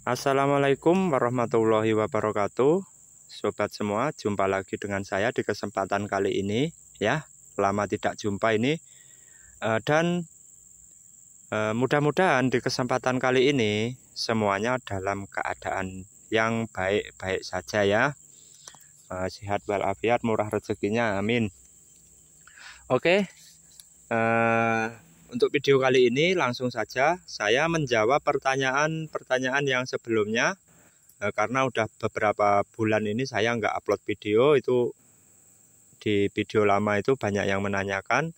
Assalamualaikum warahmatullahi wabarakatuh. Sobat semua, jumpa lagi dengan saya di kesempatan kali ini ya. Lama tidak jumpa ini. Mudah-mudahan di kesempatan kali ini semuanya dalam keadaan yang baik-baik saja ya. Sehat walafiat, murah rezekinya, amin. Oke. Untuk video kali ini langsung saja saya menjawab pertanyaan-pertanyaan yang sebelumnya, karena udah beberapa bulan ini saya nggak upload video. Itu di video lama itu banyak yang menanyakan,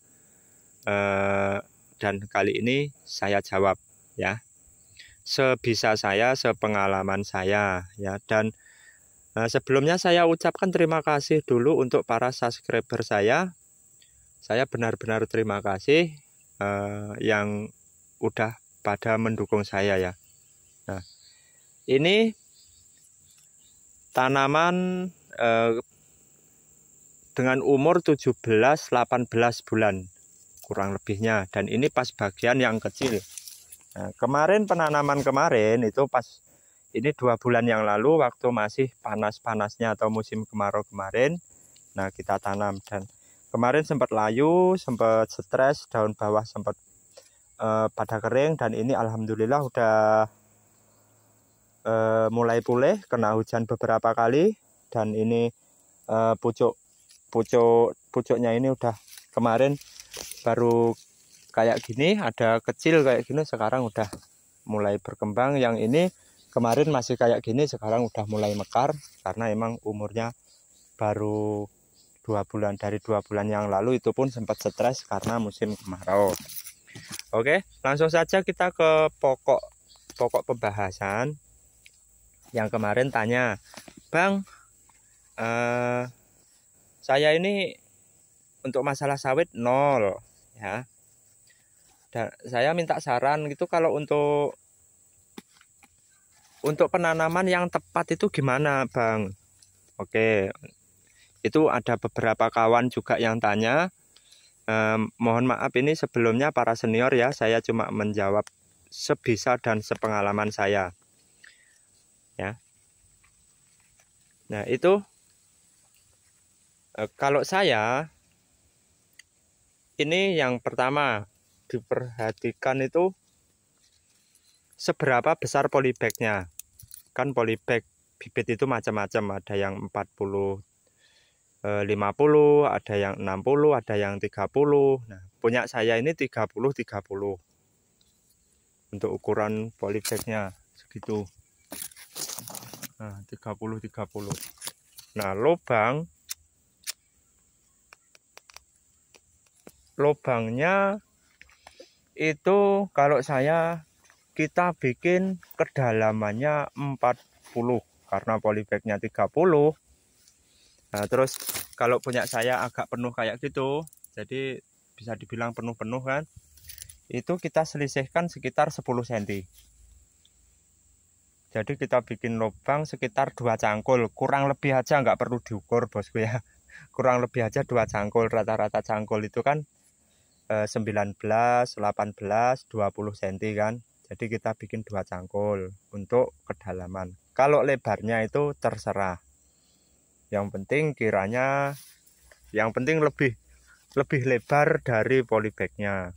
dan kali ini saya jawab ya, sebisa saya, sepengalaman saya ya. Dan sebelumnya saya ucapkan terima kasih dulu untuk para subscriber saya. Saya benar-benar terima kasih yang udah pada mendukung saya ya. Nah, ini tanaman dengan umur 17-18 bulan kurang lebihnya, dan ini pas bagian yang kecil. Nah, kemarin penanaman kemarin itu pas ini 2 bulan yang lalu waktu masih panas-panasnya atau musim kemarau kemarin. Nah, kita tanam dan kemarin sempat layu, sempat stres, daun bawah sempat pada kering, dan ini alhamdulillah udah mulai pulih, kena hujan beberapa kali, dan ini pucuknya ini udah kemarin baru kayak gini, ada kecil kayak gini, sekarang udah mulai berkembang. Yang ini kemarin masih kayak gini, sekarang udah mulai mekar karena emang umurnya baru 2 bulan. Dari 2 bulan yang lalu itu pun sempat stres karena musim kemarau. Oke, langsung saja kita ke pokok pembahasan. Yang kemarin tanya, Bang, saya ini untuk masalah sawit nol ya, dan saya minta saran gitu, kalau untuk penanaman yang tepat itu gimana Bang? Oke, itu ada beberapa kawan juga yang tanya. Mohon maaf ini sebelumnya para senior ya, saya cuma menjawab sebisa dan sepengalaman saya ya. Nah itu kalau saya ini yang pertama diperhatikan itu seberapa besar polybagnya. Kan polybag bibit itu macam-macam, ada yang 40, 50, ada yang 60, ada yang 30. Nah, punya saya ini 30-30 untuk ukuran polybagnya segitu. Nah, 30-30. Nah, lubangnya itu kalau kita bikin kedalamannya 40 karena polybagnya 30. Nah, terus kalau punya saya agak penuh kayak gitu, jadi bisa dibilang penuh-penuh kan, itu kita selisihkan sekitar 10 cm. Jadi kita bikin lubang sekitar 2 cangkul, kurang lebih aja, nggak perlu diukur bosku ya. Kurang lebih aja 2 cangkul, rata-rata cangkul itu kan 19, 18, 20 cm kan. Jadi kita bikin 2 cangkul untuk kedalaman. Kalau lebarnya itu terserah. Yang penting lebih lebar dari polybagnya.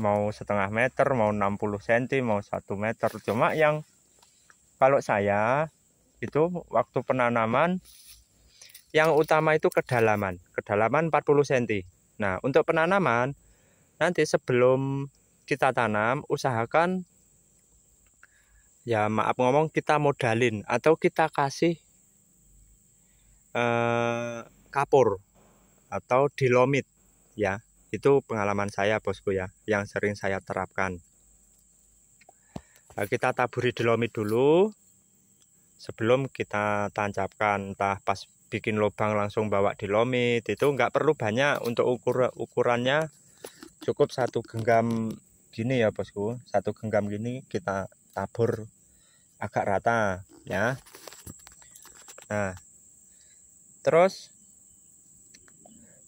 Mau setengah meter, mau 60 cm, mau 1 meter. Cuma yang kalau saya itu waktu penanaman yang utama itu kedalaman 40 cm. Nah, untuk penanaman nanti sebelum kita tanam usahakan ya, maaf ngomong, kita modalin atau kita kasih kapur atau dilomit ya. Itu pengalaman saya bosku ya, yang sering saya terapkan. Nah, kita taburi dilomit dulu sebelum kita tancapkan. Entah pas bikin lubang langsung bawa dilomit, itu nggak perlu banyak. Untuk ukurannya cukup 1 genggam gini ya bosku, 1 genggam gini kita tabur agak rata ya. Nah, terus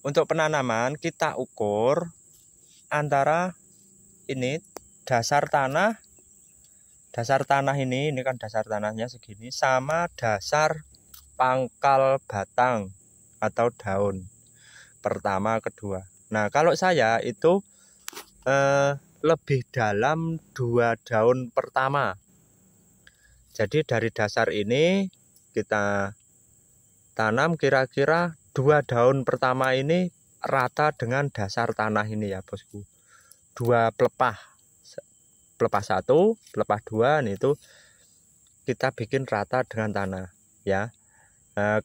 untuk penanaman kita ukur antara ini dasar tanah dasar tanah ini kan dasar tanahnya segini sama dasar pangkal batang atau daun pertama kedua. Nah kalau saya itu lebih dalam 2 daun pertama. Jadi dari dasar ini kita tanam kira-kira 2 daun pertama ini rata dengan dasar tanah ini ya bosku. 2 pelepah 1, pelepah 2 nih itu kita bikin rata dengan tanah ya.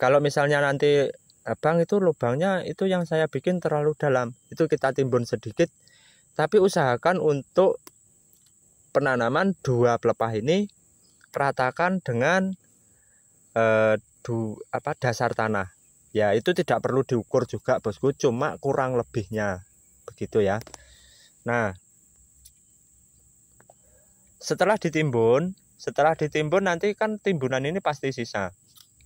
Kalau misalnya nanti abang itu lubangnya itu yang saya bikin terlalu dalam, itu kita timbun sedikit, tapi usahakan untuk penanaman 2 pelepah ini ratakan dengan dasar tanah ya. Itu tidak perlu diukur juga bosku, cuma kurang lebihnya begitu ya. Nah setelah ditimbun nanti kan timbunan ini pasti sisa.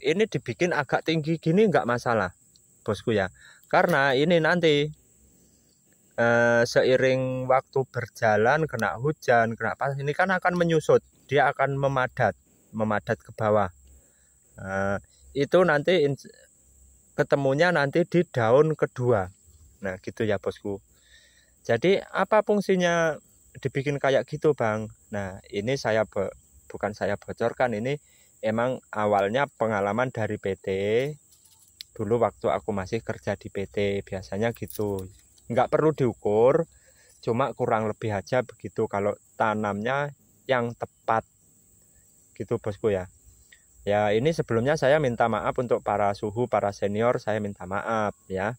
Ini dibikin agak tinggi gini nggak masalah bosku ya, karena ini nanti seiring waktu berjalan, kena hujan, kena panas, ini kan akan menyusut, dia akan memadat ke bawah. Itu nanti ketemunya nanti di daun kedua. Nah gitu ya bosku. Jadi apa fungsinya dibikin kayak gitu bang? Nah ini bukan saya bocorkan, ini emang awalnya pengalaman dari PT. Dulu waktu aku masih kerja di PT biasanya gitu, nggak perlu diukur, cuma kurang lebih aja begitu kalau tanamnya yang tepat gitu bosku ya. Ya ini sebelumnya saya minta maaf untuk para suhu, para senior, saya minta maaf ya,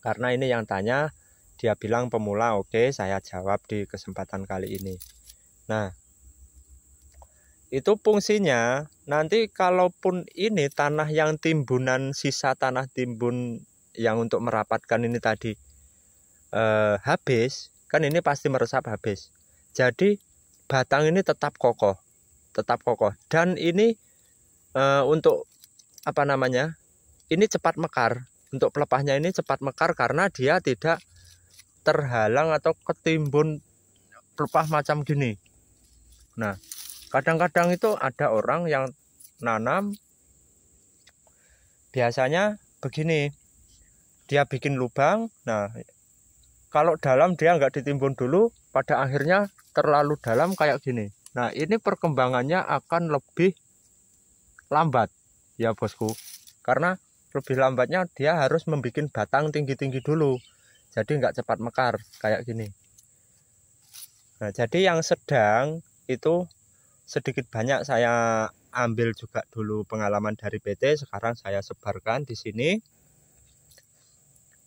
karena ini yang tanya dia bilang pemula. Oke, saya jawab di kesempatan kali ini. Nah itu fungsinya nanti kalaupun ini tanah yang timbunan, sisa tanah timbun yang untuk merapatkan ini tadi habis, kan ini pasti meresap habis. Jadi batang ini tetap kokoh dan ini untuk apa namanya, ini cepat mekar. Untuk pelepahnya ini cepat mekar karena dia tidak terhalang atau ketimbun pelepah macam gini. Nah kadang-kadang itu ada orang yang nanam biasanya begini, dia bikin lubang. Nah kalau dalam dia nggak ditimbun dulu, pada akhirnya terlalu dalam kayak gini. Nah ini perkembangannya akan lebih lambat ya bosku, karena lebih lambatnya dia harus membuat batang tinggi-tinggi dulu, jadi nggak cepat mekar kayak gini. Nah jadi yang sedang itu sedikit banyak saya ambil juga dulu pengalaman dari PT, sekarang saya sebarkan di sini.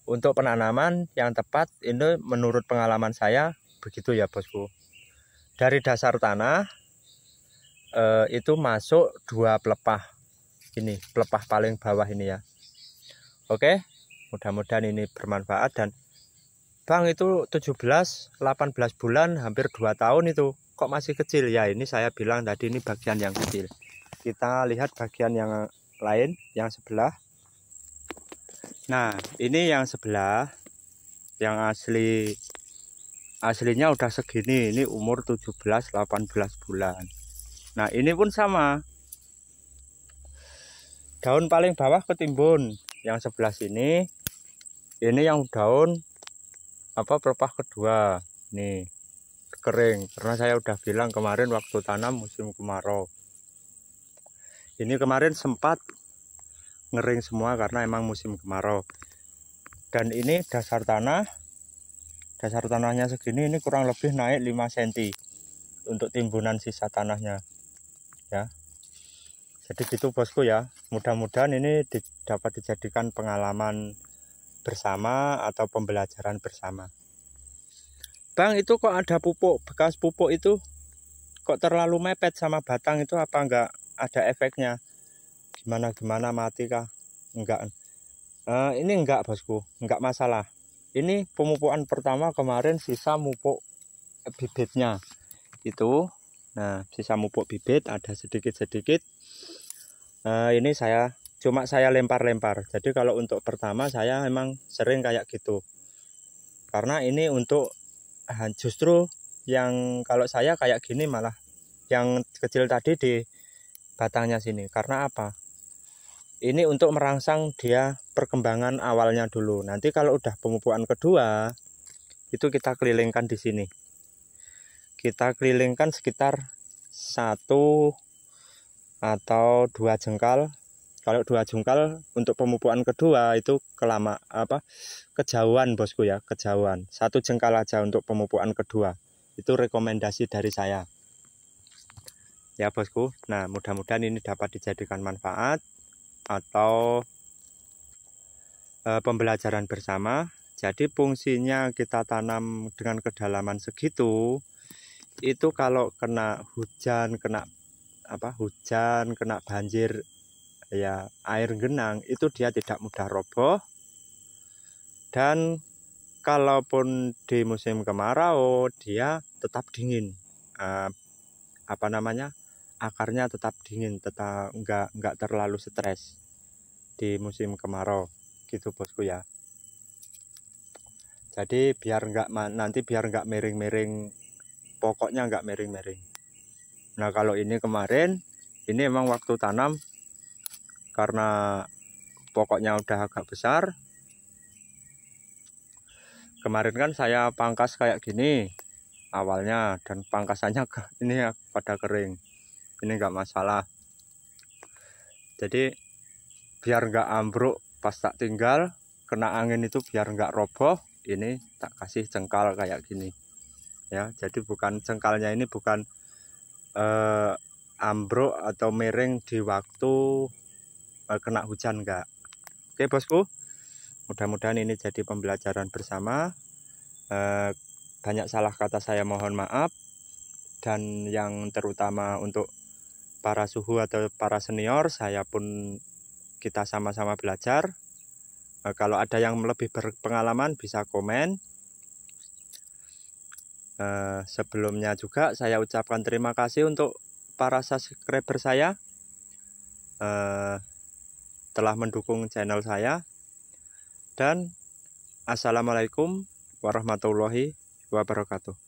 Untuk penanaman yang tepat ini menurut pengalaman saya begitu ya bosku. Dari dasar tanah itu masuk 2 pelepah ini, pelepah paling bawah ini ya. Oke, mudah-mudahan ini bermanfaat. Dan bang itu 17-18 bulan, hampir 2 tahun itu kok masih kecil ya. Ini saya bilang tadi ini bagian yang kecil. Kita lihat bagian yang lain, yang sebelah. Nah ini yang sebelah, yang aslinya udah segini, ini umur 17-18 bulan. Nah ini pun sama, daun paling bawah ketimbun. Yang sebelah sini ini yang daun pelepah kedua nih kering, karena saya udah bilang kemarin waktu tanam musim kemarau. Ini kemarin sempat ngering semua karena emang musim kemarau. Dan ini dasar tanahnya segini, ini kurang lebih naik 5 cm untuk timbunan sisa tanahnya ya. Jadi gitu bosku ya, mudah-mudahan ini dapat dijadikan pengalaman bersama atau pembelajaran bersama. Bang itu kok ada pupuk, bekas pupuk itu kok terlalu mepet sama batang, itu apa enggak ada efeknya? Gimana mati kah? Enggak. Ini enggak bosku, enggak masalah. Ini pemupukan pertama kemarin sisa mupuk bibitnya itu. Nah sisa mupuk bibit ada sedikit-sedikit. Ini saya lempar-lempar. Jadi kalau untuk pertama saya memang sering kayak gitu, karena ini untuk justru yang kalau saya kayak gini malah yang kecil tadi di batangnya sini. Karena apa? Ini untuk merangsang dia perkembangan awalnya dulu. Nanti kalau udah pemupukan kedua, itu kita kelilingkan di sini. Kita kelilingkan sekitar 1 atau 2 jengkal. Kalau 2 jengkal untuk pemupukan kedua itu kejauhan bosku ya, kejauhan. 1 jengkal aja untuk pemupukan kedua. Itu rekomendasi dari saya. Ya bosku. Nah, mudah-mudahan ini dapat dijadikan manfaat atau pembelajaran bersama. Jadi fungsinya kita tanam dengan kedalaman segitu, itu kalau kena hujan, kena banjir ya, air genang, itu dia tidak mudah roboh. Dan kalaupun di musim kemarau dia tetap dingin, akarnya tetap dingin, tetap enggak terlalu stres di musim kemarau gitu bosku ya. Jadi biar enggak miring-miring, pokoknya enggak miring-miring. Nah, kalau ini kemarin ini emang waktu tanam, karena pokoknya udah agak besar. Kemarin kan saya pangkas kayak gini awalnya, dan pangkasannya ini pada kering. Ini enggak masalah. Jadi biar enggak ambruk pas tak tinggal, kena angin itu biar enggak roboh, ini tak kasih jengkal kayak gini. Ya, jadi bukan jengkalnya ini bukan ambruk atau miring di waktu kena hujan, enggak. Oke bosku, mudah-mudahan ini jadi pembelajaran bersama. Banyak salah kata saya mohon maaf, dan yang terutama untuk para suhu atau para senior, kita sama-sama belajar. Kalau ada yang lebih berpengalaman bisa komen. Sebelumnya juga saya ucapkan terima kasih untuk para subscriber saya telah mendukung channel saya. Dan assalamualaikum warahmatullahi wabarakatuh.